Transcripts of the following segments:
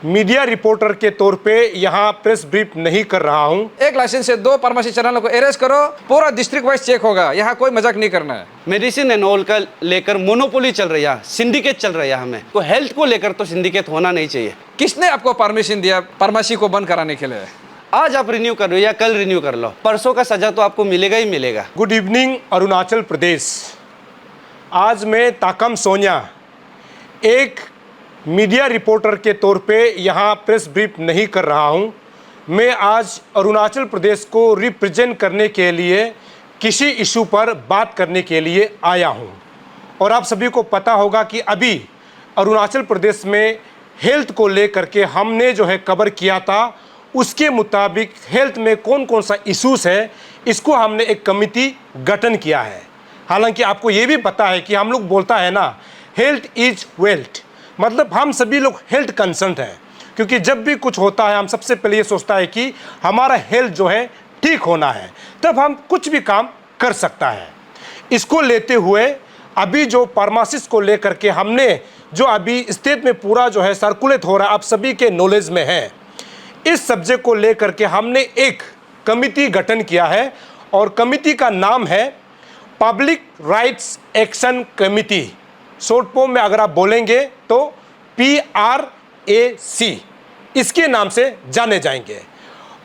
Media reporter के तौर पे यहाँ प्रेस ब्रीफ नहीं कर रहा हूँ। एक लाइसेंस से 2 फार्मेसी चैनलों को अरेस्ट करो, पूरा डिस्ट्रिक्ट वाइज चेक होगा। यहाँ कोई मजाक नहीं करना है। मेडिसिन एंड ऑल का लेकर मोनोपोली चल रही है, सिंडिकेट चल रही है। हमें तो हेल्थ को लेकर तो सिंडिकेट होना नहीं चाहिए। किसने आपको परमिशन दिया फार्मेसी को बंद कराने के लिए? आज आप रिन्यू कर लो या कल रिन्यू कर लो, परसों का सजा तो आपको मिलेगा ही मिलेगा। Good evening Arunachal Pradesh. आज मैं ताकम सोनिया एक मीडिया रिपोर्टर के तौर पे यहाँ प्रेस ब्रीफ नहीं कर रहा हूँ। मैं आज अरुणाचल प्रदेश को रिप्रेजेंट करने के लिए किसी इशू पर बात करने के लिए आया हूँ। और आप सभी को पता होगा कि अभी अरुणाचल प्रदेश में हेल्थ को लेकर के हमने जो है कवर किया था, उसके मुताबिक हेल्थ में कौन कौन सा इश्यूज़ है, इसको हमने एक कमिटी गठन किया है। हालांकि आपको ये भी पता है कि हम लोग बोलता है ना, हेल्थ इज वेल्थ, मतलब हम सभी लोग हेल्थ कंसर्न हैं। क्योंकि जब भी कुछ होता है हम सबसे पहले ये सोचता है कि हमारा हेल्थ जो है ठीक होना है, तब हम कुछ भी काम कर सकता है। इसको लेते हुए अभी जो फार्मासिस्ट को लेकर के हमने जो अभी स्टेट में पूरा जो है सर्कुलेट हो रहा है, आप सभी के नॉलेज में है, इस सब्जेक्ट को लेकर के हमने एक कमिटी गठन किया है और कमिटी का नाम है public rights action committee. Short form में अगर आप बोलेंगे तो PRAC इसके नाम से जाने जाएंगे।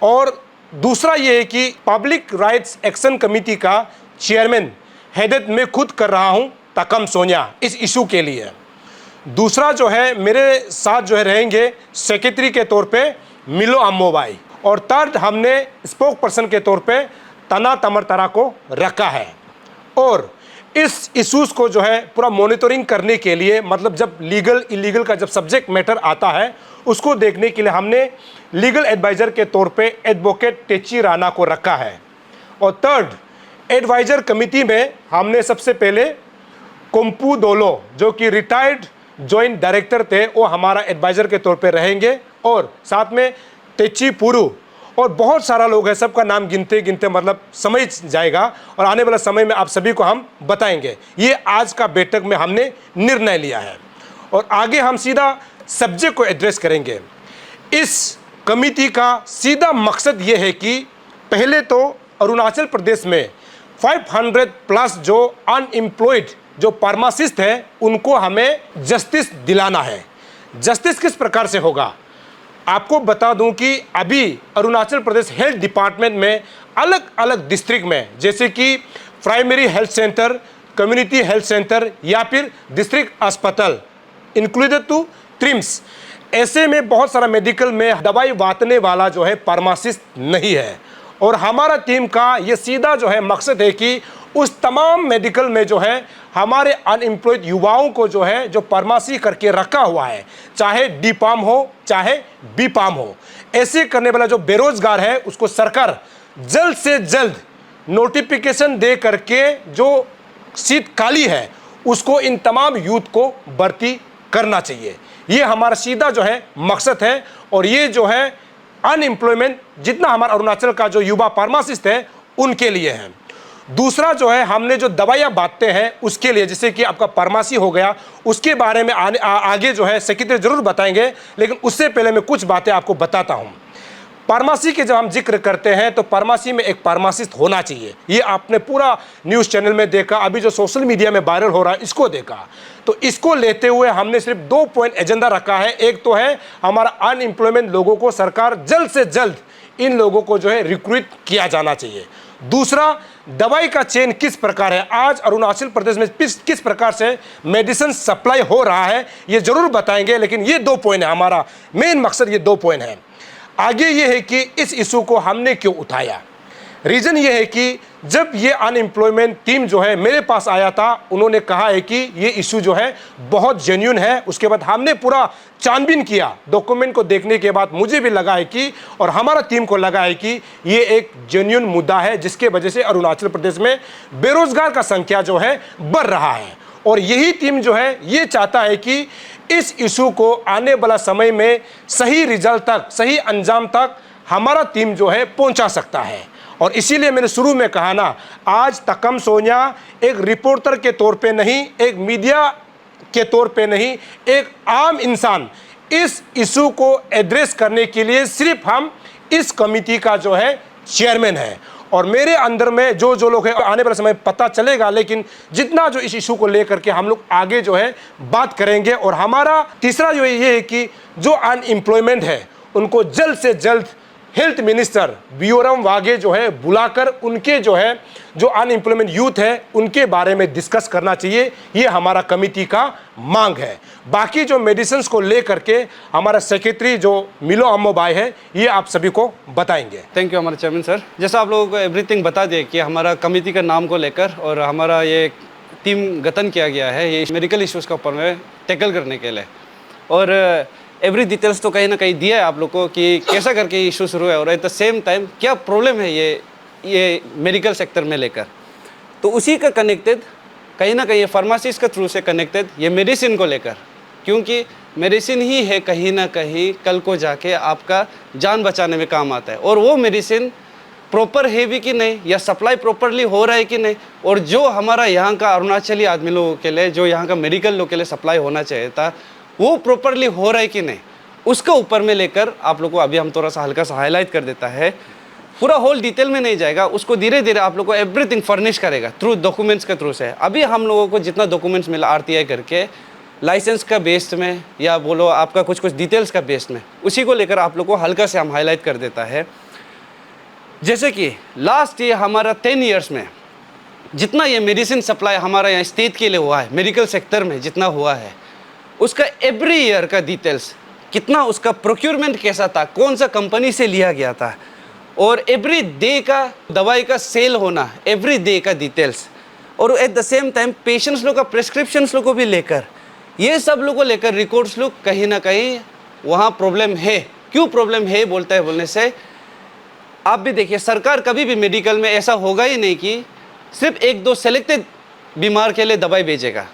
और दूसरा ये है कि पब्लिक राइट्स एक्शन कमिटी का चेयरमैन हेडेड मैं खुद कर रहा हूं, ताकम सोनिया, इस इशू के लिए। दूसरा जो है मेरे साथ जो है रहेंगे सेक्रेटरी के तौर पे मिलो अम्मोबाई, और थर्ड हमने स्पोक पर्सन के तौर पे तना तमरतरा को रखा है। और इस इश्यूज़ को जो है पूरा मॉनिटरिंग करने के लिए, मतलब जब लीगल इलीगल का जब सब्जेक्ट मैटर आता है उसको देखने के लिए हमने लीगल एडवाइज़र के तौर पे एडवोकेट टेची राणा को रखा है। और थर्ड एडवाइज़र कमिटी में हमने सबसे पहले कोम्पू दोलो, जो कि रिटायर्ड जॉइंट डायरेक्टर थे, वो हमारा एडवाइज़र के तौर पे रहेंगे। और साथ में टेची पुरु और बहुत सारा लोग हैं, सबका नाम गिनते गिनते मतलब समझ जाएगा, और आने वाला समय में आप सभी को हम बताएंगे। ये आज का बैठक में हमने निर्णय लिया है और आगे हम सीधा सब्जेक्ट को एड्रेस करेंगे। इस कमिटी का सीधा मकसद ये है कि पहले तो अरुणाचल प्रदेश में 500 प्लस जो अनएम्प्लॉयड जो फार्मासिस्ट हैं उनको हमें जस्टिस दिलाना है। जस्टिस किस प्रकार से होगा आपको बता दूं कि अभी अरुणाचल प्रदेश हेल्थ डिपार्टमेंट में अलग अलग डिस्ट्रिक्ट में, जैसे कि primary health centre, community health centre या फिर डिस्ट्रिक्ट अस्पताल इंक्लूडेड टू ट्रिम्स, ऐसे में बहुत सारा मेडिकल में दवाई बांटने वाला जो है फार्मासिस्ट नहीं है। और हमारा टीम का ये सीधा जो है मकसद है कि उस तमाम मेडिकल में जो है हमारे अनएम्प्लॉयड युवाओं को जो है जो फार्मेसी करके रखा हुआ है, चाहे डी फार्म हो चाहे बी फार्म हो, ऐसे करने वाला जो बेरोजगार है उसको सरकार जल्द से जल्द नोटिफिकेशन दे करके जो सीट खाली है उसको इन तमाम यूथ को भर्ती करना चाहिए। ये हमारा सीधा जो है मकसद है। और ये जो है अनएम्प्लॉयमेंट जितना हमारा अरुणाचल का जो युवा फार्मासिस्ट है उनके लिए है। दूसरा जो है हमने जो दवाइयाँ बांटते हैं उसके लिए, जैसे कि आपका फार्मेसी हो गया, उसके बारे में आगे जो है सेक्रेटरी जरूर बताएंगे, लेकिन उससे पहले मैं कुछ बातें आपको बताता हूँ। फार्मेसी के जब हम जिक्र करते हैं तो फार्मेसी में एक फार्मासिस्ट होना चाहिए। ये आपने पूरा न्यूज़ चैनल में देखा, अभी जो सोशल मीडिया में वायरल हो रहा है इसको देखा। तो इसको लेते हुए हमने सिर्फ 2 पॉइंट एजेंडा रखा है। एक तो है हमारा अनएम्प्लॉयमेंट लोगों को सरकार जल्द से जल्द इन लोगों को जो है रिक्रूट किया जाना चाहिए। दूसरा, दवाई का चेन किस प्रकार है, आज अरुणाचल प्रदेश में किस प्रकार से मेडिसिन सप्लाई हो रहा है ये जरूर बताएंगे। लेकिन ये 2 पॉइंट है, हमारा मेन मकसद ये 2 पॉइंट है। आगे ये है कि इस इशू को हमने क्यों उठाया। रीज़न ये है कि जब ये अनएम्प्लॉयमेंट टीम जो है मेरे पास आया था, उन्होंने कहा है कि ये इशू जो है बहुत जेन्युइन है। उसके बाद हमने पूरा छानबीन किया, डॉक्यूमेंट को देखने के बाद मुझे भी लगा है कि, और हमारा टीम को लगा है कि ये एक जेन्युइन मुद्दा है जिसके वजह से अरुणाचल प्रदेश में बेरोजगार का संख्या जो है बढ़ रहा है। और यही टीम जो है ये चाहता है कि इस इशू को आने वाला समय में सही रिजल्ट तक, सही अंजाम तक हमारा टीम जो है पहुंचा सकता है। और इसीलिए मैंने शुरू में कहा ना, आज ताकम सोनिया एक रिपोर्टर के तौर पे नहीं, एक मीडिया के तौर पे नहीं, एक आम इंसान इस इशू को एड्रेस करने के लिए सिर्फ हम इस कमिटी का जो है चेयरमैन है। और मेरे अंदर में जो जो लोग हैं, आने वाले समय पता चलेगा, लेकिन जितना जो इस इशू को लेकर के हम लोग आगे जो है बात करेंगे। और हमारा तीसरा जो ये है कि जो अनएम्प्लॉयमेंट है उनको जल्द से जल्द हेल्थ मिनिस्टर बियोरम वाघे जो है बुलाकर उनके जो है जो अनएम्प्लॉयमेंट यूथ है उनके बारे में डिस्कस करना चाहिए। ये हमारा कमिटी का मांग है। बाकी जो मेडिसिन को लेकर के हमारा सेक्रेटरी जो मिलो अम्मो भाई है ये आप सभी को बताएंगे। थैंक यू हमारे चेयरमैन सर। जैसा आप लोगों को एवरीथिंग बता दिए कि हमारा कमेटी का नाम को लेकर और हमारा ये टीम गठन किया गया है ये मेडिकल इश्यूज़ का ऊपर में टैकल करने के लिए। और एवरी डिटेल्स तो कहीं ना कहीं दिया है आप लोग को कि कैसा करके इशू शुरू है और एट द सेम टाइम क्या प्रॉब्लम है ये मेडिकल सेक्टर में लेकर। तो उसी का कनेक्टेड कहीं ना कहीं फार्मासिस्ट के थ्रू से कनेक्टेड ये मेडिसिन को लेकर, क्योंकि मेडिसिन ही है कहीं ना कहीं कल को जाके आपका जान बचाने में काम आता है। और वो मेडिसिन प्रॉपर है भी कि नहीं, या सप्लाई प्रॉपरली हो रहा है कि नहीं, और जो हमारा यहाँ का अरुणाचली आदमी लोगों के लिए जो यहाँ का मेडिकल लोग के लिए सप्लाई होना चाहिए था वो प्रॉपरली हो रहा है कि नहीं, उसका ऊपर में लेकर आप लोग को अभी हम थोड़ा सा हल्का सा हाईलाइट कर देता है। पूरा होल डिटेल में नहीं जाएगा, उसको धीरे धीरे आप लोग को एवरीथिंग फर्निश करेगा थ्रू डॉक्यूमेंट्स के थ्रू से। अभी हम लोगों को जितना डॉक्यूमेंट्स मिला आरटीआई करके लाइसेंस का बेस्ड में या बोलो आपका कुछ कुछ डिटेल्स का बेस्ड में, उसी को लेकर आप लोग को हल्का से हम हाईलाइट कर देता है। जैसे कि लास्ट ये हमारा 10 ईयर्स में जितना ये मेडिसिन सप्लाई हमारा यहाँ स्टेट के लिए हुआ है, मेडिकल सेक्टर में जितना हुआ है उसका एवरी ईयर का डिटेल्स, कितना उसका प्रोक्योरमेंट कैसा था, कौन सा कंपनी से लिया गया था, और एवरी डे का दवाई का सेल होना, एवरी डे का डिटेल्स, और at the same time patients लोग का प्रिस्क्रिप्शंस लोग को भी लेकर, ये सब लोग को लेकर रिकॉर्ड्स लोग कहीं ना कहीं वहाँ प्रॉब्लम है। क्यों प्रॉब्लम है बोलता है बोलने से आप भी देखिए, सरकार कभी भी मेडिकल में ऐसा होगा ही नहीं कि सिर्फ एक दो सेलेक्टेड बीमार के लिए दवाई भेजेगा।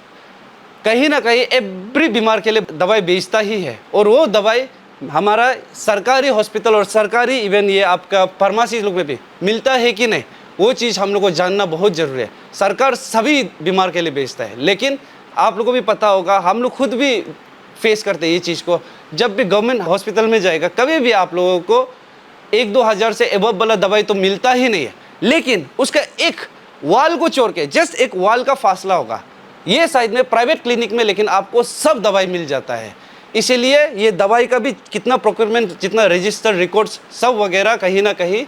कहीं ना कहीं एवरी बीमार के लिए दवाई बेचता ही है, और वो दवाई हमारा सरकारी हॉस्पिटल और सरकारी इवन ये आपका फार्मेसी लोग में भी मिलता है कि नहीं, वो चीज़ हम लोग को जानना बहुत ज़रूरी है। सरकार सभी बीमार के लिए बेचता है, लेकिन आप लोगों को भी पता होगा, हम लोग खुद भी फेस करते हैं ये चीज़ को। जब भी गवर्नमेंट हॉस्पिटल में जाएगा कभी भी आप लोगों को 1-2 हज़ार से एबव वाला दवाई तो मिलता ही नहीं है, लेकिन उसका एक वाल को छोड़ के जस्ट एक वाल का फासला होगा ये साइड में प्राइवेट क्लिनिक में, लेकिन आपको सब दवाई मिल जाता है। इसीलिए ये दवाई का भी कितना प्रोक्योरमेंट, जितना रजिस्टर रिकॉर्ड्स सब वगैरह कहीं ना कहीं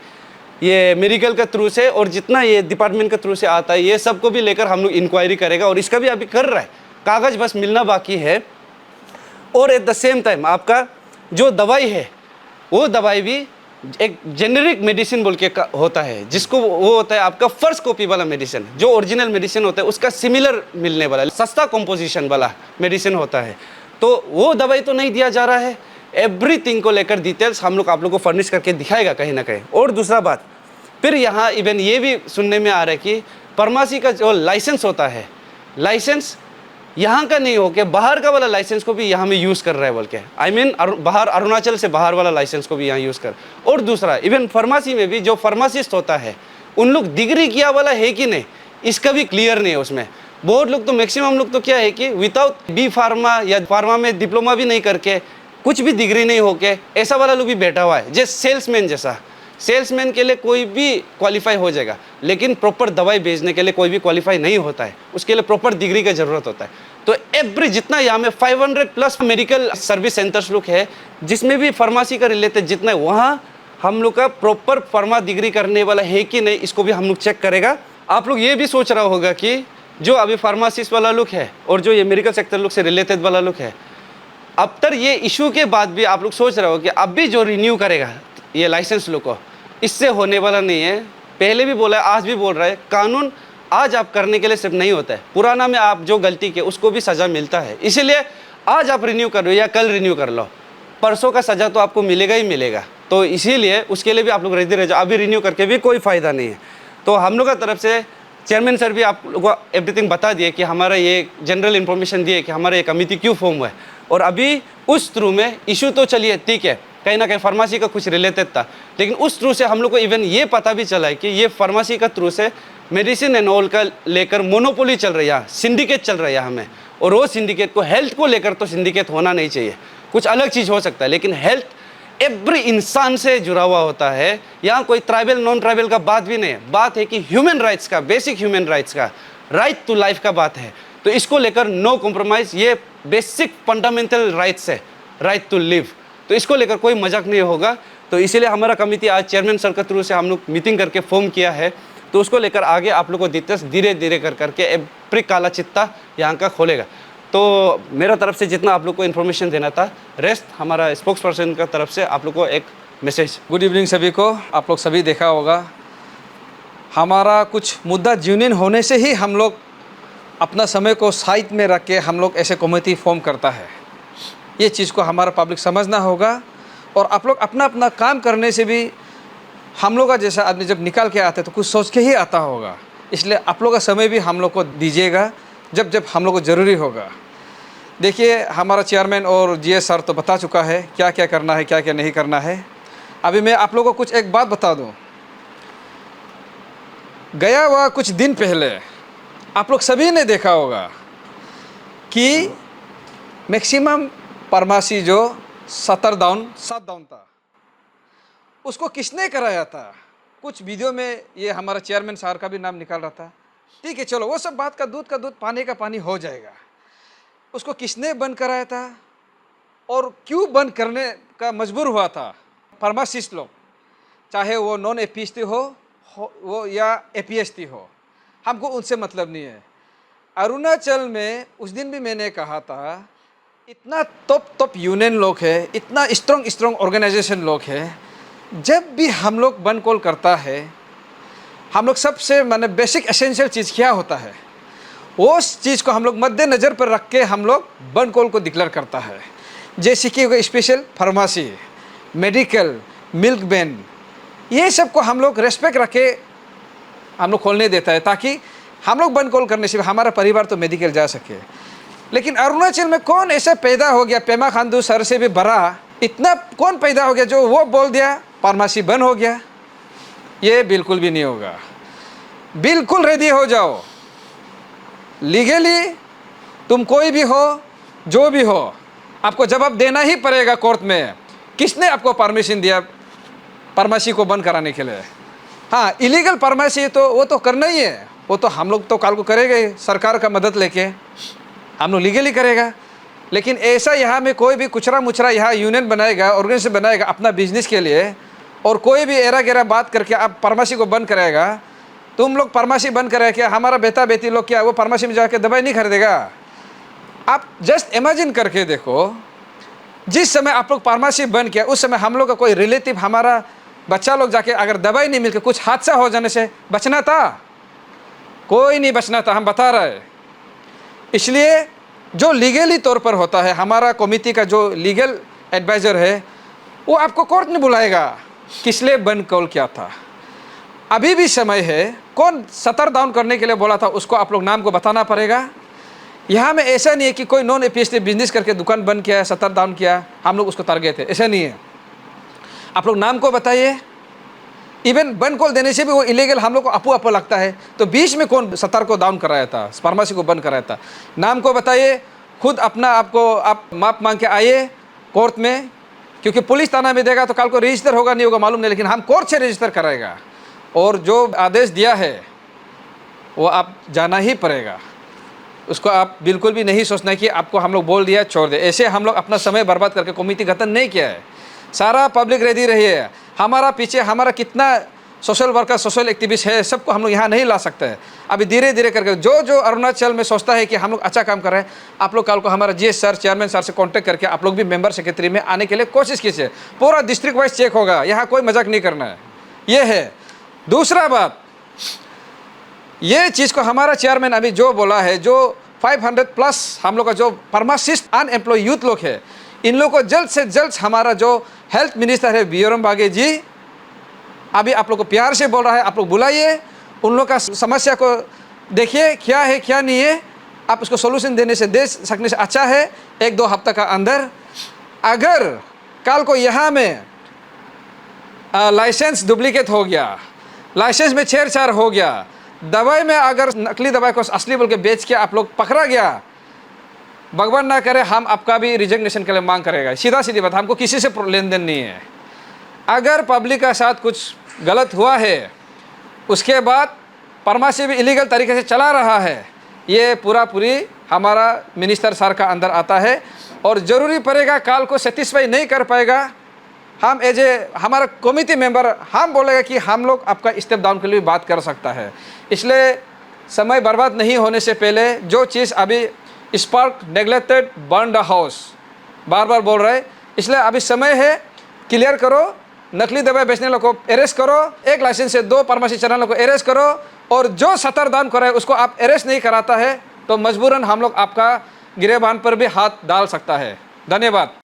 ये मेडिकल के थ्रू से और जितना ये डिपार्टमेंट के थ्रू से आता है, ये सब को भी लेकर हम लोग इंक्वायरी करेगा, और इसका भी अभी कर रहा है, कागज़ बस मिलना बाकी है। और एट द सेम टाइम आपका जो दवाई है वो दवाई भी एक जेनेरिक मेडिसिन बोल के होता है, जिसको वो होता है आपका फर्स्ट कॉपी वाला मेडिसिन, जो ओरिजिनल मेडिसिन होता है उसका सिमिलर मिलने वाला सस्ता कॉम्पोजिशन वाला मेडिसिन होता है। तो वो दवाई तो नहीं दिया जा रहा है। एवरीथिंग को लेकर डिटेल्स हम लोग आप लोग को फर्निश करके दिखाएगा कहीं ना कहीं। और दूसरा बात, फिर यहाँ इवन ये भी सुनने में आ रहा है कि फार्मेसी का जो लाइसेंस होता है, लाइसेंस यहाँ का नहीं हो के बाहर का वाला लाइसेंस को भी यहाँ में यूज़ कर रहा है बोल के, आई मीन बाहर अरुणाचल से बाहर वाला लाइसेंस को भी यहाँ यूज़ कर। और दूसरा इवन फार्मेसी में भी जो फार्मासिस्ट होता है उन लोग डिग्री किया वाला है कि नहीं, इसका भी क्लियर नहीं है उसमें। बहुत लोग तो मैक्सिमम लोग तो क्या है कि विदाउट बी फार्मा या फार्मा में डिप्लोमा भी नहीं करके, कुछ भी डिग्री नहीं होके ऐसा वाला लोग भी बैठा हुआ है। जैसे सेल्समैन, जैसा सेल्समैन के लिए कोई भी क्वालिफाई हो जाएगा, लेकिन प्रॉपर दवाई बेचने के लिए कोई भी क्वालिफाई नहीं होता है, उसके लिए प्रॉपर डिग्री का ज़रूरत होता है। तो एवरी जितना यहाँ में 500+ मेडिकल सर्विस सेंटर्स लोग है जिसमें भी फार्मेसी का रिलेटेड जितना है, वहाँ हम लोग का प्रॉपर फार्मा डिग्री करने वाला है कि नहीं, इसको भी हम लोग चेक करेगा। आप लोग ये भी सोच रहा होगा कि जो अभी फार्मासिस्ट वाला लोग है और जो ये मेडिकल सेक्टर लोग से रिलेटेड वाला लोग है, अब तक ये इशू के बाद भी आप लोग सोच रहे हो कि अब भी जो रिन्यू करेगा ये लाइसेंस लोग को, इससे होने वाला नहीं है। पहले भी बोला है, आज भी बोल रहा है, कानून आज आप करने के लिए सिर्फ नहीं होता है, पुराना में आप जो गलती की उसको भी सज़ा मिलता है। इसीलिए आज आप रिन्यू कर लो या कल रिन्यू कर लो, परसों का सज़ा तो आपको मिलेगा ही मिलेगा। तो इसीलिए उसके लिए भी आप लोग रेडी रह जाओ, अभी रिन्यू करके भी कोई फ़ायदा नहीं है। तो हम लोग का तरफ से चेयरमैन सर भी आप लोगों को एवरीथिंग बता दिए कि हमारा ये जनरल इन्फॉर्मेशन दिए कि हमारा ये कमेटी क्यों फॉर्म हुआ है। और अभी उस थ्रू में इशू तो चलिए ठीक है, कहीं ना कहीं फार्मेसी का कुछ रिलेटेड था, लेकिन उस थ्रू से हम लोग को इवन ये पता भी चला है कि ये फार्मेसी का थ्रू से मेडिसिन एंड ऑल का लेकर मोनोपोली चल रही है, सिंडिकेट चल रहा है यहाँ में। और वो सिंडिकेट को हेल्थ को लेकर तो सिंडिकेट होना नहीं चाहिए, कुछ अलग चीज़ हो सकता है, लेकिन हेल्थ एवरी इंसान से जुड़ा हुआ होता है। यहाँ कोई ट्राइबल नॉन ट्राइबल का बात भी नहीं है, बात है कि ह्यूमन राइट्स का, बेसिक ह्यूमन राइट्स का, राइट टू लाइफ का बात है। तो इसको लेकर नो कॉम्प्रोमाइज़, ये बेसिक फंडामेंटल राइट्स है, राइट टू लिव। तो इसको लेकर कोई मजाक नहीं होगा। तो इसीलिए हमारा कमिटी आज चेयरमैन सर के थ्रू से हम लोग मीटिंग करके फॉर्म किया है। तो उसको लेकर आगे आप लोग को डिटेल्स धीरे धीरे कर करके एवरी काला चित्ता यहाँ का खोलेगा। तो मेरा तरफ से जितना आप लोग को इन्फॉर्मेशन देना था, रेस्ट हमारा स्पोक्स पर्सन का तरफ से आप लोग को एक मैसेज। गुड इवनिंग सभी को। आप लोग सभी देखा होगा, हमारा कुछ मुद्दा जेन्युइन होने से ही हम लोग अपना समय को साइड में रख के हम लोग ऐसे कमेटी फॉर्म करता है। ये चीज़ को हमारा पब्लिक समझना होगा। और आप लोग अपना अपना काम करने से भी, हम लोग का जैसा आदमी जब निकाल के आते तो कुछ सोच के ही आता होगा, इसलिए आप लोग का समय भी हम लोग को दीजिएगा जब जब हम लोग को ज़रूरी होगा। देखिए, हमारा चेयरमैन और जीएस सर तो बता चुका है क्या क्या करना है, क्या क्या नहीं करना है। अभी मैं आप लोगों को कुछ एक बात बता दूं। गया हुआ कुछ दिन पहले आप लोग सभी ने देखा होगा कि मैक्सिमम फार्मेसी जो 7 डाउन था, उसको किसने कराया था? कुछ वीडियो में ये हमारा चेयरमैन साहब का भी नाम निकाल रहा था। ठीक है, चलो वो सब बात का दूध, पानी का पानी हो जाएगा। उसको किसने बंद कराया था और क्यों बंद करने का मजबूर हुआ था? फार्मासिस्ट लोग, चाहे वो नॉन एपीएसटी हो वो या एपीएसटी हो, हमको उनसे मतलब नहीं है। अरुणाचल में उस दिन भी मैंने कहा था, इतना टॉप यूनियन लोग है, इतना स्ट्रॉन्ग ऑर्गेनाइजेशन लोग है, जब भी हम लोग बंद कॉल करता है, हम लोग सबसे माने बेसिक एसेंशियल चीज़ क्या होता है, उस चीज़ को हम लोग मद्देनज़र पर रख के हम लोग बंद कॉल को डिक्लेयर करता है। जैसे कि special pharmacy, medical, milk van, ये सब को हम लोग रेस्पेक्ट रख के हम लोग खोलने देता है, ताकि हम लोग बंद कॉल करने से हमारा परिवार तो मेडिकल जा सके। लेकिन अरुणाचल में कौन ऐसा पैदा हो गया, पेमा खांडू सर से भी बड़ा इतना कौन पैदा हो गया जो वो बोल दिया फार्मेसी बंद हो गया? ये बिल्कुल भी नहीं होगा। बिल्कुल रेडी हो जाओ, लीगली तुम कोई भी हो, जो भी हो, आपको जवाब देना ही पड़ेगा कोर्ट में। किसने आपको परमिशन दिया फार्मेसी को बंद कराने के लिए? हाँ, इलीगल फार्मेसी तो वो तो करना ही है, वो तो हम लोग तो कल को करेंगे, सरकार का मदद लेके हम लोग लीगली करेगा। लेकिन ऐसा यहाँ में कोई भी कुचरा मुचरा यहाँ यूनियन बनाएगा, ऑर्गेनाइजेशन बनाएगा अपना बिजनेस के लिए, और कोई भी एरा गेरा बात करके आप फार्मेसी को बंद कराएगा, तुम लोग फार्मेसी बंद कराए क्या? हमारा बेटा बेटी लोग क्या वो फार्मेसी में जाके दवाई नहीं खरीदेगा? आप जस्ट इमेजिन करके देखो, जिस समय आप लोग फार्मेसी बंद किया, उस समय हम लोग का कोई रिलेटिव, हमारा बच्चा लोग जाके अगर दवाई नहीं मिलकर कुछ हादसा हो जाने से बचना था? कोई नहीं बचना था, हम बता रहे। इसलिए जो लीगली तौर पर होता है, हमारा कमेटी का जो लीगल एडवाइज़र है, वो आपको कोर्ट में बुलाएगा किस लिए बंद कॉल किया था। अभी भी समय है, कौन 7 डाउन करने के लिए बोला था उसको आप लोग नाम को बताना पड़ेगा। यहाँ में ऐसा नहीं है कि कोई नॉन एपीएसटी बिजनेस करके दुकान बंद किया, 7 डाउन किया, हम लोग उसको टारगेट है, ऐसा नहीं है। आप लोग नाम को बताइए। इवन बंद कॉल देने से भी वो इलीगल हम लोग को अपू लगता है, तो बीच में कौन 7 को डाउन कराया था, फार्मेसी को बंद कराया था? नाम को बताइए, खुद अपना आपको आप माप मांग के आइए कोर्ट में, क्योंकि पुलिस थाना में देगा तो कल को रजिस्टर होगा नहीं होगा मालूम नहीं, लेकिन हम कोर्ट से रजिस्टर कराएगा। और जो आदेश दिया है वो आप जाना ही पड़ेगा, उसको आप बिल्कुल भी नहीं सोचना कि आपको हम लोग बोल दिया छोड़ दे। ऐसे हम लोग अपना समय बर्बाद करके कमेटी गठन नहीं किया है। सारा पब्लिक रेडी रही है, हमारा पीछे हमारा कितना सोशल वर्कर, सोशल एक्टिविस्ट है, सबको हम लोग यहाँ नहीं ला सकते हैं। अभी धीरे धीरे करके जो अरुणाचल में सोचता है कि हम लोग अच्छा काम कर रहे हैं, आप लोग कल को हमारा जीएस सर, चेयरमैन सर से कांटेक्ट करके आप लोग भी मेंबर सेक्रेटरी में आने के लिए कोशिश कीजिए। पूरा डिस्ट्रिक्ट वाइज चेक होगा, यहाँ कोई मजाक नहीं करना है। ये है। दूसरा बात, ये चीज़ को हमारा चेयरमैन अभी जो बोला है, जो 500+ हम लोग का जो फार्मासिस्ट अनएम्प्लॉय यूथ लोग है, इन लोगों को जल्द से जल्द हमारा जो हेल्थ मिनिस्टर है बीरम बागे जी, अभी आप लोग को प्यार से बोल रहा है, आप लोग बुलाइए, उन लोग का समस्या को देखिए क्या है क्या नहीं है, आप उसको सोल्यूशन देने से दे सकने से अच्छा है 1-2 हफ्ता का अंदर। अगर कल को यहाँ में लाइसेंस डुप्लीकेट हो गया, लाइसेंस में छेड़छाड़ हो गया, दवाई में अगर नकली दवाई को असली बोल के बेच के आप लोग पकड़ा गया, भगवान ना करे हम आपका भी रिजग्नेशन के लिए मांग करेगा। सीधा सीधी बात, हमको किसी से लेन देन नहीं है। अगर पब्लिक का साथ कुछ गलत हुआ है, उसके बाद फार्मेसी भी इलीगल तरीके से चला रहा है, ये पूरी हमारा मिनिस्टर सर का अंदर आता है। और ज़रूरी पड़ेगा काल को सेटिस्फाई नहीं कर पाएगा, हम एज ए हमारा कमिटी मेंबर हम बोलेगा कि हम लोग आपका स्टेप डाउन के लिए बात कर सकता है। इसलिए समय बर्बाद नहीं होने से पहले जो चीज़ अभी spark neglected burn the house बार बार बोल रहे, इसलिए अभी समय है, क्लियर करो। नकली दवाई बेचने वालों को अरेस्ट करो, 1 लाइसेंस से 2 फार्मेसी चलाने को अरेस्ट करो, और जो सतरदान करे उसको आप अरेस्ट नहीं कराता है तो मजबूरन हम लोग आपका गिरेबान पर भी हाथ डाल सकता है। धन्यवाद।